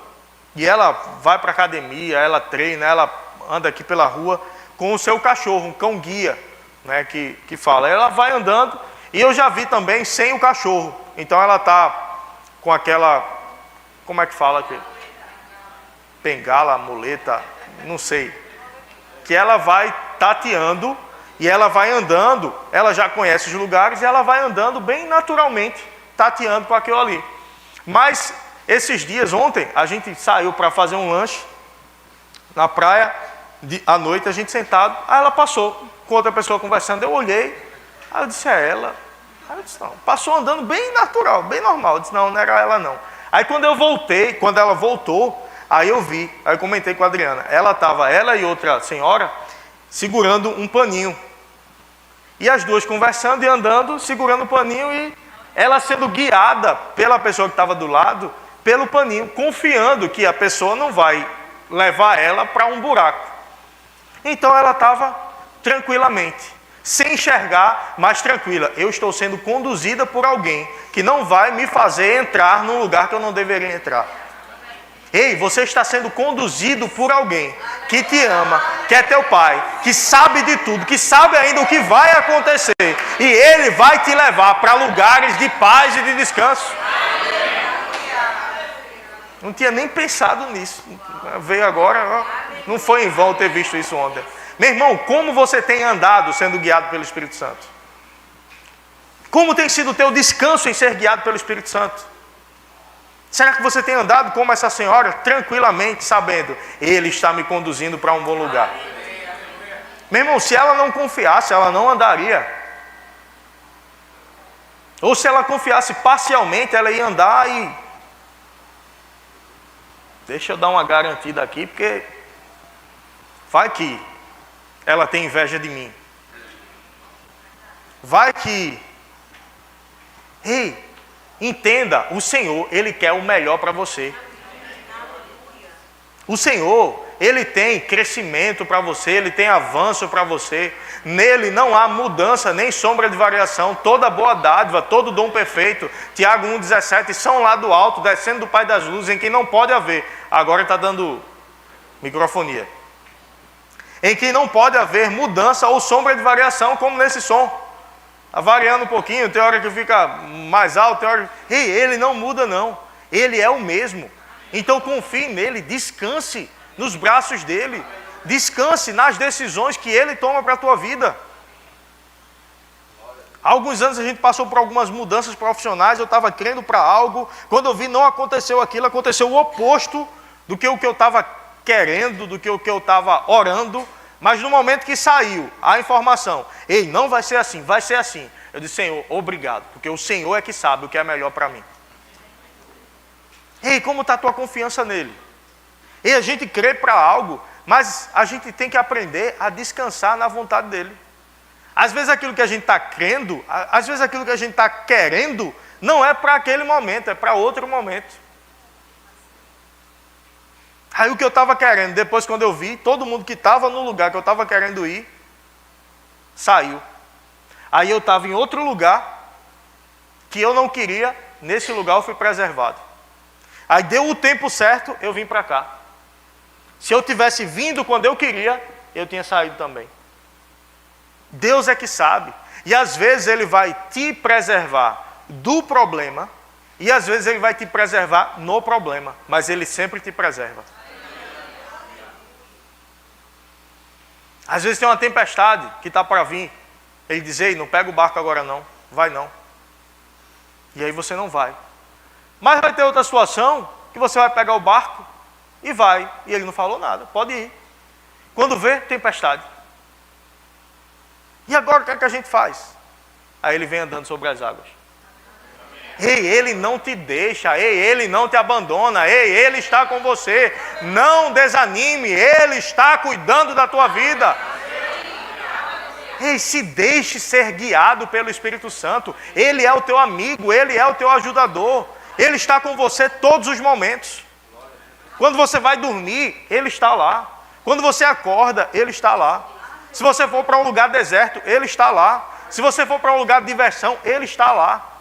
e ela vai para a academia, ela treina, ela anda aqui pela rua com o seu cachorro, um cão guia, né, que fala. Ela vai andando, e eu já vi também sem o cachorro. Então ela está com aquela, como é que fala aqui? Bengala, muleta, não sei. Que ela vai tateando e ela vai andando, ela já conhece os lugares e ela vai andando bem naturalmente, tateando com aquilo ali. Mas esses dias, ontem, a gente saiu para fazer um lanche na praia, à noite a gente sentado, aí ela passou com outra pessoa conversando, eu olhei, aí eu disse, é ela? Aí eu disse, não, passou andando bem natural, bem normal, eu disse, não, não era ela não. Aí quando ela voltou, aí eu vi, aí eu comentei com a Adriana, ela e outra senhora, segurando um paninho, e as duas conversando e andando, segurando o paninho, e ela sendo guiada pela pessoa que estava do lado, pelo paninho, confiando que a pessoa não vai levar ela para um buraco. Então ela estava tranquilamente, sem enxergar, mas tranquila. Eu estou sendo conduzida por alguém que não vai me fazer entrar num lugar que eu não deveria entrar. Ei, você está sendo conduzido por alguém que te ama, que é teu pai, que sabe de tudo, que sabe ainda o que vai acontecer. E ele vai te levar para lugares de paz e de descanso. Não tinha nem pensado nisso. Veio agora, não foi em vão ter visto isso ontem. Meu irmão, como você tem andado sendo guiado pelo Espírito Santo? Como tem sido o teu descanso em ser guiado pelo Espírito Santo? Será que você tem andado como essa senhora, tranquilamente, sabendo, Ele está me conduzindo para um bom lugar? Meu irmão, se ela não confiasse, ela não andaria. Ou se ela confiasse parcialmente, ela ia andar e... Deixa eu dar uma garantida aqui, porque vai que ela tem inveja de mim. Vai que... Ei, entenda, o Senhor, Ele quer o melhor para você. O Senhor, Ele tem crescimento para você, Ele tem avanço para você. Nele não há mudança, nem sombra de variação. Toda boa dádiva, todo dom perfeito. Tiago 1,17, são lá do alto, descendo do Pai das luzes, em que não pode haver. Agora está dando microfonia. Em que não pode haver mudança ou sombra de variação, como nesse som. Está variando um pouquinho, tem hora que fica mais alto, tem hora... Ei, Ele não muda não. Ele é o mesmo. Então confie nele, descanse nos braços dele. Descanse nas decisões que Ele toma para a tua vida. Há alguns anos a gente passou por algumas mudanças profissionais, eu estava crendo para algo, quando eu vi não aconteceu aquilo, aconteceu o oposto do que o que eu estava querendo, do que o que eu estava orando, mas no momento que saiu a informação, ei, não vai ser assim, vai ser assim, eu disse, Senhor, obrigado, porque o Senhor é que sabe o que é melhor para mim. Ei, como está a tua confiança nele? Ei, a gente crê para algo, mas a gente tem que aprender a descansar na vontade dele. Às vezes aquilo que a gente está crendo, às vezes aquilo que a gente está querendo, não é para aquele momento, é para outro momento. Aí o que eu estava querendo, depois quando eu vi, todo mundo que estava no lugar que eu estava querendo ir, saiu. Aí eu estava em outro lugar, que eu não queria, nesse lugar eu fui preservado. Aí deu o tempo certo, eu vim para cá. Se eu tivesse vindo quando eu queria, eu tinha saído também. Deus é que sabe. E às vezes Ele vai te preservar do problema, e às vezes Ele vai te preservar no problema, mas Ele sempre te preserva. Às vezes tem uma tempestade que está para vir. Ele diz, ei, não pega o barco agora não, vai não. E aí você não vai. Mas vai ter outra situação que você vai pegar o barco e vai. E ele não falou nada, pode ir. Quando vê, tempestade. E agora o que é que a gente faz? Aí ele vem andando sobre as águas. Ei, Ele não te deixa, ei, Ele não te abandona, ei, Ele está com você. Não desanime, Ele está cuidando da tua vida. Ei, se deixe ser guiado pelo Espírito Santo. Ele é o teu amigo, Ele é o teu ajudador. Ele está com você todos os momentos. Quando você vai dormir, Ele está lá. Quando você acorda, Ele está lá. Se você for para um lugar deserto, Ele está lá. Se você for para um lugar de diversão, Ele está lá.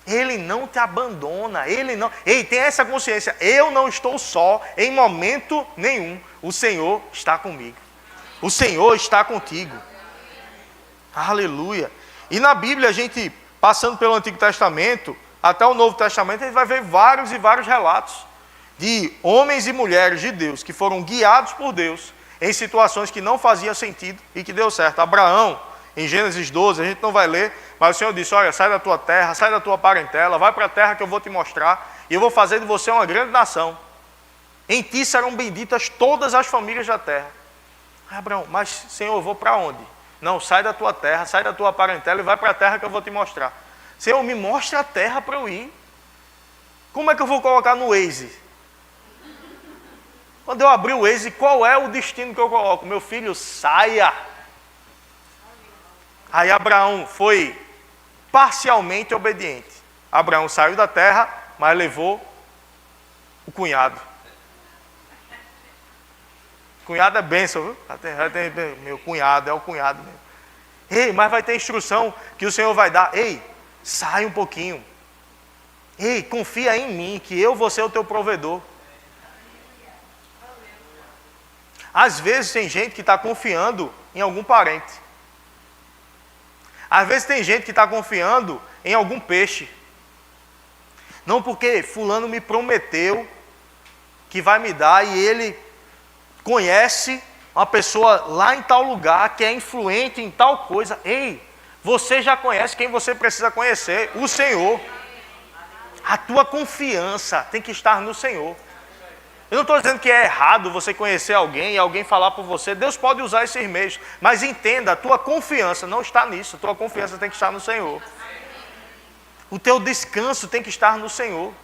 Ele não te abandona, Ele não... Ei, tenha essa consciência, eu não estou só em momento nenhum. O Senhor está comigo. O Senhor está contigo. Aleluia. E na Bíblia, a gente, passando pelo Antigo Testamento, até o Novo Testamento, a gente vai ver vários e vários relatos de homens e mulheres de Deus que foram guiados por Deus em situações que não faziam sentido e que deu certo. Abraão, em Gênesis 12, a gente não vai ler, mas o Senhor disse, olha, sai da tua terra, sai da tua parentela, vai para a terra que eu vou te mostrar, e eu vou fazer de você uma grande nação. Em ti serão benditas todas as famílias da terra. Abraão, mas Senhor, eu vou para onde? Não, sai da tua terra, sai da tua parentela e vai para a terra que eu vou te mostrar. Senhor, me mostra a terra para eu ir. Como é que eu vou colocar no Waze? Quando eu abrir o Waze, qual é o destino que eu coloco? Meu filho, saia. Aí Abraão foi parcialmente obediente. Abraão saiu da terra, mas levou o cunhado. Cunhado é bênção, viu? Meu cunhado, é o cunhado mesmo. Ei, mas vai ter instrução que o Senhor vai dar. Ei, sai um pouquinho. Ei, confia em mim, que eu vou ser o teu provedor. Às vezes tem gente que está confiando em algum parente. Às vezes tem gente que está confiando em algum peixe. Não porque fulano me prometeu que vai me dar e ele conhece uma pessoa lá em tal lugar que é influente em tal coisa. Ei, você já conhece quem você precisa conhecer, o Senhor. A tua confiança tem que estar no Senhor. Eu não estou dizendo que é errado você conhecer alguém e alguém falar por você. Deus pode usar esses meios. Mas entenda, a tua confiança não está nisso. A tua confiança tem que estar no Senhor. O teu descanso tem que estar no Senhor.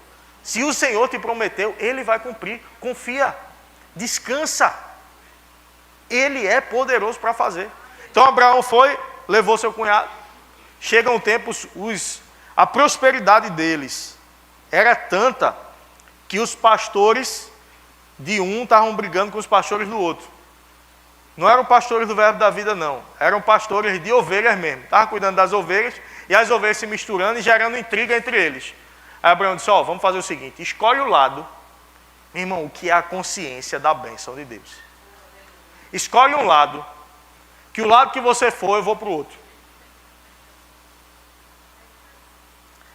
Se o Senhor te prometeu, Ele vai cumprir. Confia. Descansa. Ele é poderoso para fazer. Então Abraão foi, levou seu cunhado. Chega um tempo, a prosperidade deles era tanta que os pastores de um estavam brigando com os pastores do outro. Não eram pastores do Verbo da Vida, não. Eram pastores de ovelhas mesmo. Estavam cuidando das ovelhas e as ovelhas se misturando e gerando intriga entre eles. Aí Abraão disse, vamos fazer o seguinte, escolhe o lado, meu irmão, o que é a consciência da bênção de Deus. Escolhe um lado, que o lado que você for, eu vou para o outro.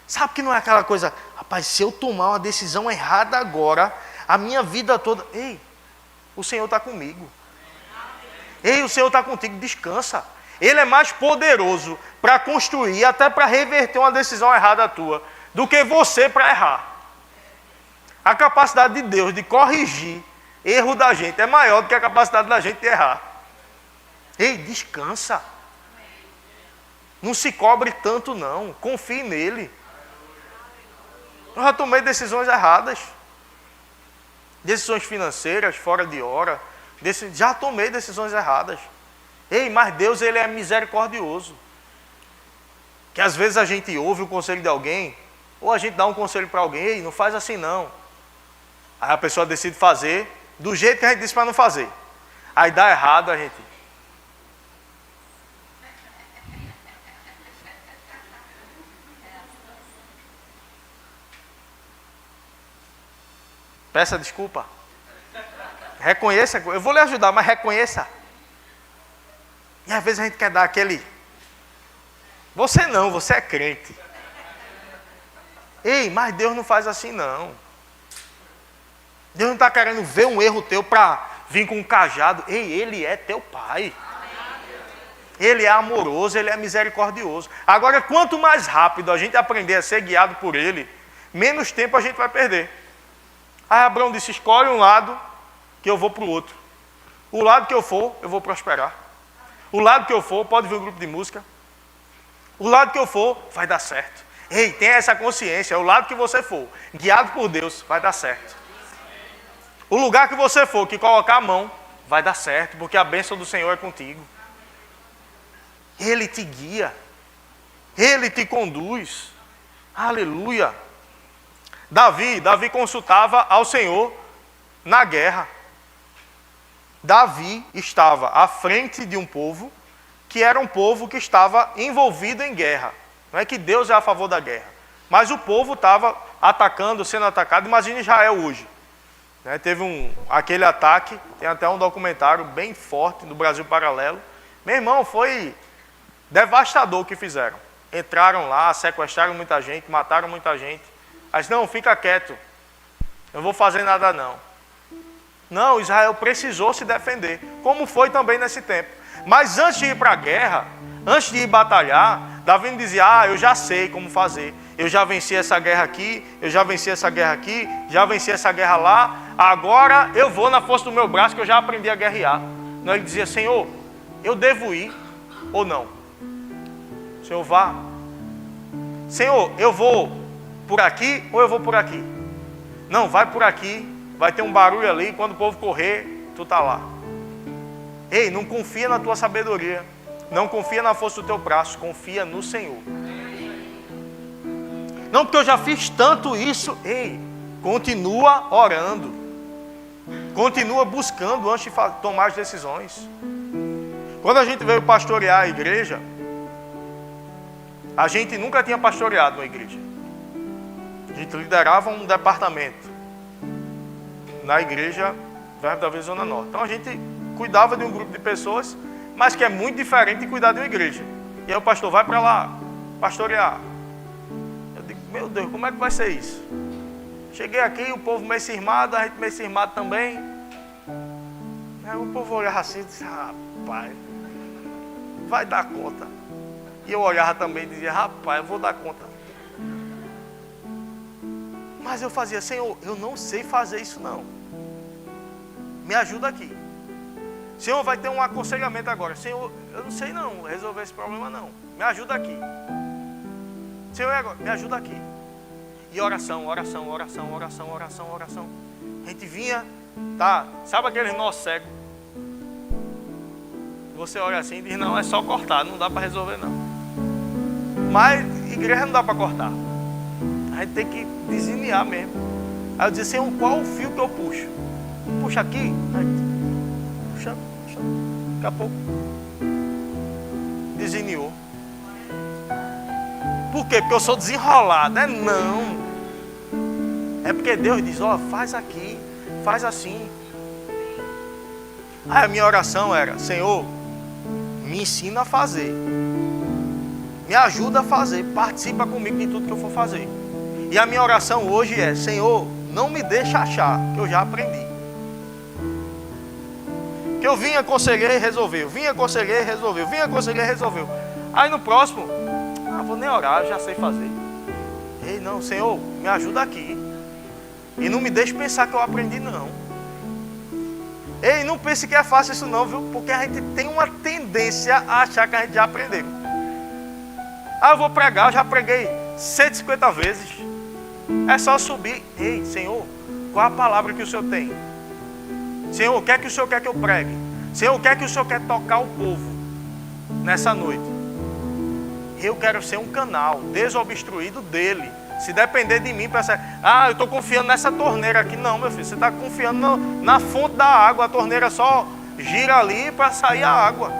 Sabe que não é aquela coisa, rapaz, se eu tomar uma decisão errada agora, a minha vida toda... Ei, o Senhor está comigo. Ei, o Senhor está contigo, descansa. Ele é mais poderoso para construir, até para reverter uma decisão errada tua, do que você para errar. A capacidade de Deus de corrigir erro da gente é maior do que a capacidade da gente de errar. Ei, descansa. Não se cobre tanto não, confie nele. Eu já tomei decisões erradas. Decisões financeiras, fora de hora. Já tomei decisões erradas. Ei, mas Deus, Ele é misericordioso. Que às vezes a gente ouve o conselho de alguém, ou a gente dá um conselho para alguém, ei, não faz assim não. Aí a pessoa decide fazer do jeito que a gente disse para não fazer. Aí dá errado, a gente... Peça desculpa. Reconheça. Eu vou lhe ajudar, mas reconheça. E às vezes a gente quer dar aquele... Você não, você é crente. Ei, mas Deus não faz assim não. Deus não está querendo ver um erro teu para vir com um cajado. Ei, Ele é teu Pai. Ele é amoroso, Ele é misericordioso. Agora, quanto mais rápido a gente aprender a ser guiado por Ele, menos tempo a gente vai perder. Aí Abraão disse, escolhe um lado que eu vou para o outro. O lado que eu for, eu vou prosperar. O lado que eu for, pode vir um grupo de música. O lado que eu for, vai dar certo. Ei, tenha essa consciência, o lado que você for, guiado por Deus, vai dar certo. O lugar que você for, que colocar a mão, vai dar certo, porque a bênção do Senhor é contigo. Ele te guia, Ele te conduz. Aleluia. Davi consultava ao Senhor na guerra. Davi estava à frente de um povo que era um povo que estava envolvido em guerra. Não é que Deus é a favor da guerra, mas o povo estava atacando, sendo atacado. Imagine Israel hoje. Teve aquele ataque, tem até um documentário bem forte do Brasil Paralelo. Meu irmão, foi devastador o que fizeram. Entraram lá, sequestraram muita gente, mataram muita gente. Mas não, fica quieto, não vou fazer nada não. Não, Israel precisou se defender, como foi também nesse tempo. Mas antes de ir para a guerra, antes de ir batalhar, Davi dizia, eu já sei como fazer. Eu já venci essa guerra aqui, eu já venci essa guerra aqui, já venci essa guerra lá. Agora eu vou na força do meu braço que eu já aprendi a guerrear. Não, ele dizia, Senhor, eu devo ir ou não? Senhor, vá. Senhor, eu vou por aqui ou eu vou por aqui? Não, vai por aqui, vai ter um barulho ali, quando o povo correr, tu está lá. Ei, não confia na tua sabedoria, não confia na força do teu braço, confia no Senhor. Não, porque eu já fiz tanto isso. Ei, continua orando, continua buscando antes de tomar as decisões. Quando a gente veio pastorear a igreja, a gente nunca tinha pastoreado uma igreja. A gente liderava um departamento na igreja Verbo da Vida Zona Norte. Então a gente cuidava de um grupo de pessoas, mas que é muito diferente de cuidar de uma igreja. E aí o pastor vai para lá, pastorear. Eu digo, meu Deus, como é que vai ser isso? Cheguei aqui, o povo meio cismado, a gente meio cismado também. Aí o povo olhava assim e disse, rapaz, vai dar conta. E eu olhava também e dizia, rapaz, eu vou dar conta. Mas eu fazia, Senhor, eu não sei fazer isso não. Me ajuda aqui. Senhor, vai ter um aconselhamento agora. Senhor, eu não sei não resolver esse problema não. Me ajuda aqui. Senhor, agora, me ajuda aqui. E oração, oração, oração, oração, oração, oração. A gente vinha, tá? Sabe aquele nó cego? Você olha assim e diz, não, é só cortar, não dá para resolver não. Mas igreja não dá para cortar. A gente tem que desenhar mesmo. Aí eu dizia, Senhor, qual o fio que eu puxo? Puxa aqui. Puxa. Daqui a pouco desenhou. Por quê? Porque eu sou desenrolado. Não. É porque Deus diz, faz aqui, faz assim. Aí a minha oração era, Senhor, me ensina a fazer. Me ajuda a fazer, participa comigo de tudo que eu for fazer. E a minha oração hoje é, Senhor, não me deixa achar que eu já aprendi. Que eu vim, aconselhei e resolveu. Vim, aconselhei e resolveu. Vim, aconselhei e resolveu. Aí no próximo, vou nem orar, já sei fazer. Ei, não, Senhor, me ajuda aqui. E não me deixe pensar que eu aprendi, não. Ei, não pense que é fácil isso não, viu? Porque a gente tem uma tendência a achar que a gente já aprendeu. Eu vou pregar, eu já preguei 150 vezes. É só subir. Ei, Senhor, qual a palavra que o Senhor tem? Senhor, o que é que o Senhor quer que eu pregue? Senhor, o que é que o Senhor quer tocar o povo nessa noite? Eu quero ser um canal desobstruído dele. Se depender de mim, eu estou confiando nessa torneira aqui. Não, meu filho, você está confiando na fonte da água. A torneira só gira ali para sair a água.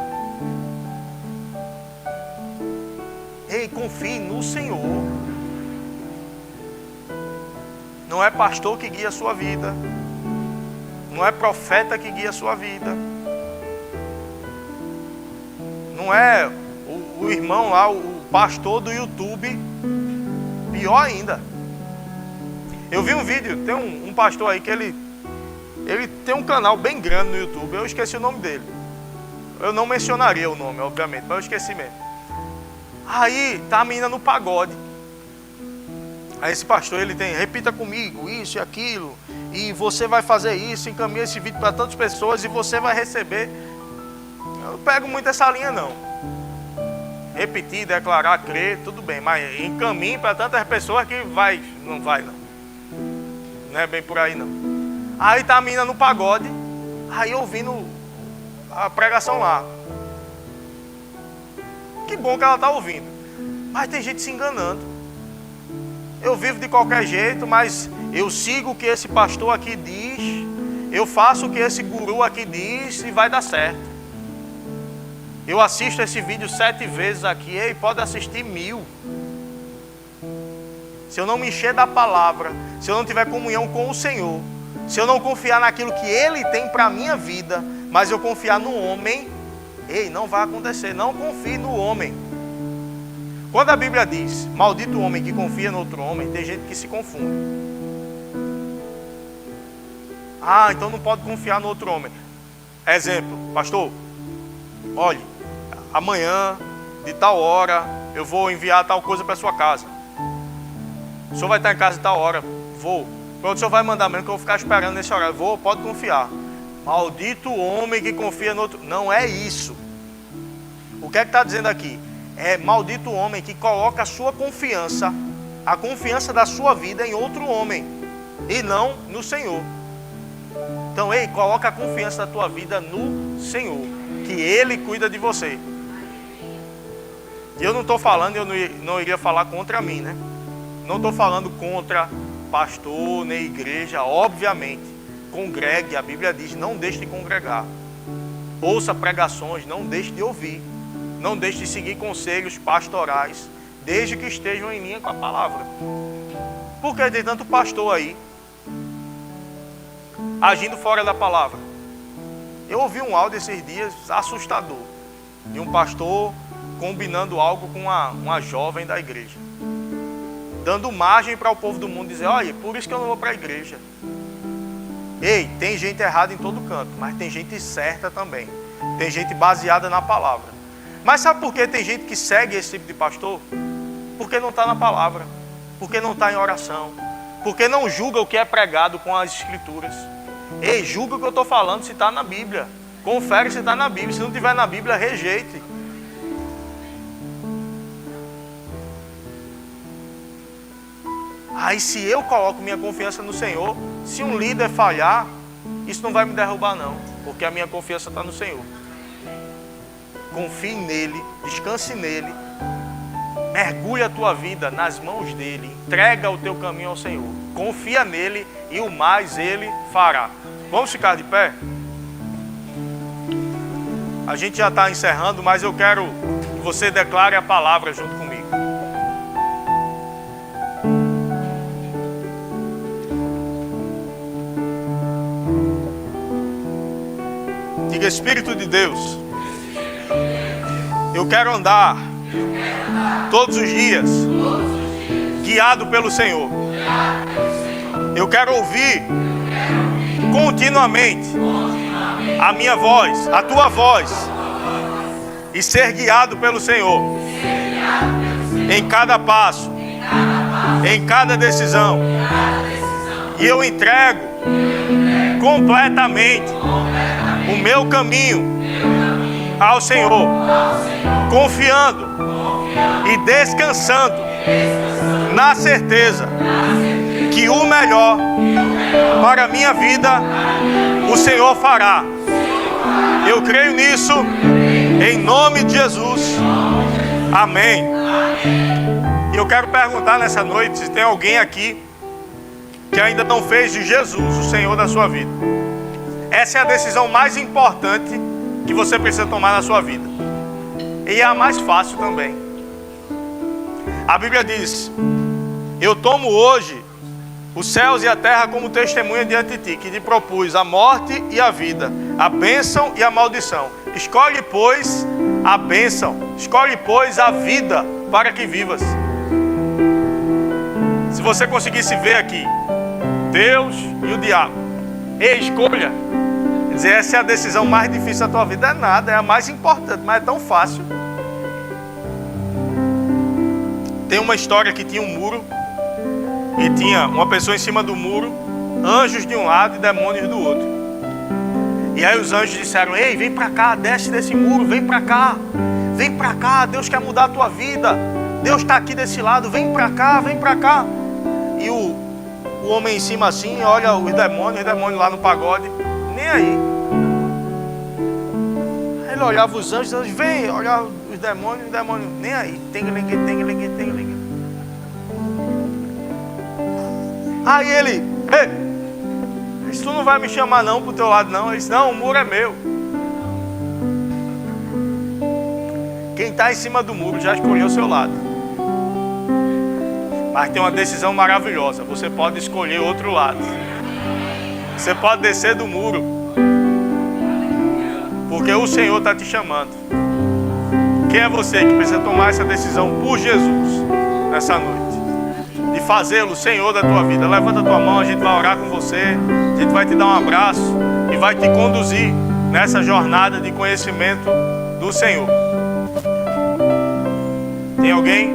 Ei, confie no Senhor. Não é pastor que guia a sua vida. Não é profeta que guia a sua vida. Não é o irmão lá, o pastor do YouTube. Pior ainda. Eu vi um vídeo, tem um pastor aí que ele tem um canal bem grande no YouTube. Eu esqueci o nome dele. Eu não mencionaria o nome, obviamente, mas eu esqueci mesmo. Aí tá a menina no pagode. Aí esse pastor, ele tem, repita comigo, isso e aquilo, e você vai fazer isso, encaminha esse vídeo para tantas pessoas e você vai receber. Eu não pego muito essa linha não. Repetir, declarar, crer, tudo bem, mas encaminhe para tantas pessoas que não vai não. Não é bem por aí não. Aí tá a menina no pagode, aí ouvindo a pregação lá. Que bom que ela está ouvindo. Mas tem gente se enganando. Eu vivo de qualquer jeito, mas eu sigo o que esse pastor aqui diz, eu faço o que esse guru aqui diz e vai dar certo. Eu assisto esse vídeo 7 vezes aqui, e pode assistir 1000. Se eu não me encher da palavra, se eu não tiver comunhão com o Senhor, se eu não confiar naquilo que Ele tem para a minha vida, mas eu confiar no homem, não vai acontecer. Não confie no homem. Quando a Bíblia diz, maldito o homem que confia no outro homem, tem gente que se confunde. Então não pode confiar no outro homem. Exemplo, pastor, olhe, amanhã, de tal hora, eu vou enviar tal coisa para sua casa. O senhor vai estar em casa de tal hora. Vou. Pronto, o senhor vai mandar mesmo que eu vou ficar esperando nesse horário. Vou, pode confiar. Maldito o homem que confia no outro. Não é isso. O que é que está dizendo aqui? É maldito o homem que coloca a sua confiança, a confiança da sua vida em outro homem, e não no Senhor. Então, coloca a confiança da tua vida no Senhor, que Ele cuida de você. E eu não estou falando, eu não iria falar contra mim, né? Não estou falando contra pastor, nem igreja, obviamente. Congregue, a Bíblia diz, não deixe de congregar. Ouça pregações, não deixe de ouvir. Não deixe de seguir conselhos pastorais, desde que estejam em linha com a palavra. Porque tem tanto pastor aí, agindo fora da palavra. Eu ouvi um áudio esses dias assustador, de um pastor combinando algo com uma jovem da igreja, dando margem para o povo do mundo dizer, olha, por isso que eu não vou para a igreja. Tem gente errada em todo canto, mas tem gente certa também. Tem gente baseada na palavra. Mas sabe por que tem gente que segue esse tipo de pastor? Porque não está na palavra, porque não está em oração, porque não julga o que é pregado com as escrituras. Julga o que eu estou falando se está na Bíblia. Confere se está na Bíblia. Se não estiver na Bíblia, rejeite. Aí se eu coloco minha confiança no Senhor, se um líder falhar, isso não vai me derrubar não, porque a minha confiança está no Senhor. Confie nele, descanse nele, mergulhe a tua vida nas mãos dele, entrega o teu caminho ao Senhor, confia nele e o mais ele fará. Vamos ficar de pé? A gente já está encerrando, mas eu quero que você declare a palavra junto comigo. Diga, Espírito de Deus, eu quero andar todos os dias guiado pelo Senhor. Eu quero ouvir continuamente a minha voz, a tua voz, e ser guiado pelo Senhor em cada passo, em cada decisão. E eu entrego completamente o meu caminho ao Senhor, confiando e descansando na certeza que o melhor para a minha vida o Senhor fará. Eu creio nisso em nome de Jesus. Amém. E eu quero perguntar nessa noite se tem alguém aqui que ainda não fez de Jesus o Senhor da sua vida. Essa é a decisão mais importante que você precisa tomar na sua vida. E é a mais fácil também. A Bíblia diz: eu tomo hoje os céus e a terra como testemunha diante de ti, que te propus a morte e a vida, a bênção e a maldição. Escolhe, pois, a bênção. Escolhe, pois, a vida para que vivas. Se você conseguisse ver aqui Deus e o diabo, escolha. Quer dizer, essa é a decisão mais difícil da tua vida. É nada, é a mais importante, mas é tão fácil. Tem uma história que tinha um muro e tinha uma pessoa em cima do muro, anjos de um lado e demônios do outro. E aí os anjos disseram: ei, vem pra cá, desce desse muro, vem pra cá, Deus quer mudar a tua vida, Deus está aqui desse lado, vem pra cá, vem pra cá. E o homem em cima assim, olha os demônios lá no pagode, nem aí. ele olhava os anjos vem, olhava os demônios nem aí. Aí ele, ei, tu não vai me chamar não pro teu lado não. Ele disse, não, o muro é meu. Quem está em cima do muro já escolheu o seu lado. Mas tem uma decisão maravilhosa. Você pode escolher outro lado. Você pode descer do muro. Porque o Senhor está te chamando. Quem é você que precisa tomar essa decisão por Jesus nessa noite? De fazê-lo Senhor da tua vida. Levanta a tua mão, a gente vai orar com você. A gente vai te dar um abraço e vai te conduzir nessa jornada de conhecimento do Senhor. Tem alguém?